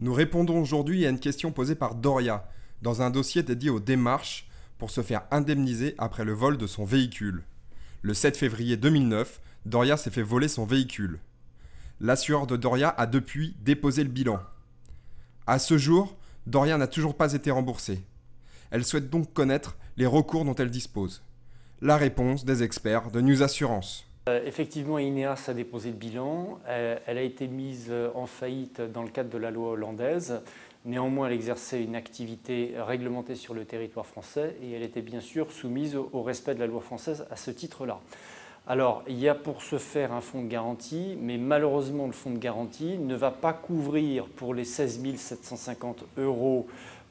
Nous répondons aujourd'hui à une question posée par Doria, dans un dossier dédié aux démarches pour se faire indemniser après le vol de son véhicule. Le 7 février 2009, Doria s'est fait voler son véhicule. L'assureur de Doria a depuis déposé le bilan. À ce jour, Doria n'a toujours pas été remboursée. Elle souhaite donc connaître les recours dont elle dispose. La réponse des experts de News Assurance. Effectivement, Ineas a déposé le bilan. Elle a été mise en faillite dans le cadre de la loi hollandaise. Néanmoins, elle exerçait une activité réglementée sur le territoire français et elle était bien sûr soumise au respect de la loi française à ce titre-là. Alors, il y a pour ce faire un fonds de garantie, mais malheureusement, le fonds de garantie ne va pas couvrir pour les 16 750 €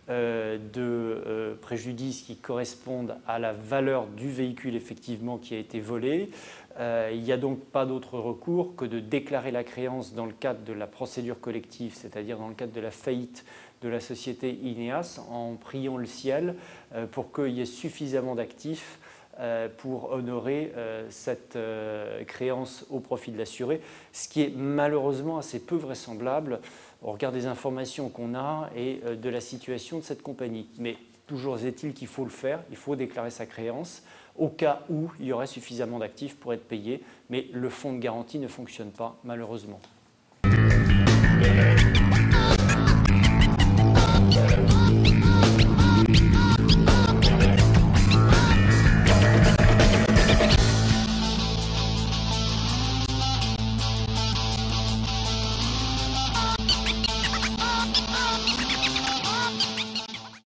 de préjudice qui correspondent à la valeur du véhicule effectivement qui a été volé. Il n'y a donc pas d'autre recours que de déclarer la créance dans le cadre de la procédure collective, c'est-à-dire dans le cadre de la faillite de la société Ineas, en priant le ciel pour qu'il y ait suffisamment d'actifs pour honorer cette créance au profit de l'assuré, ce qui est malheureusement assez peu vraisemblable au regard des informations qu'on a et de la situation de cette compagnie. Mais toujours est-il qu'il faut le faire, il faut déclarer sa créance au cas où il y aurait suffisamment d'actifs pour être payé, mais le fonds de garantie ne fonctionne pas malheureusement.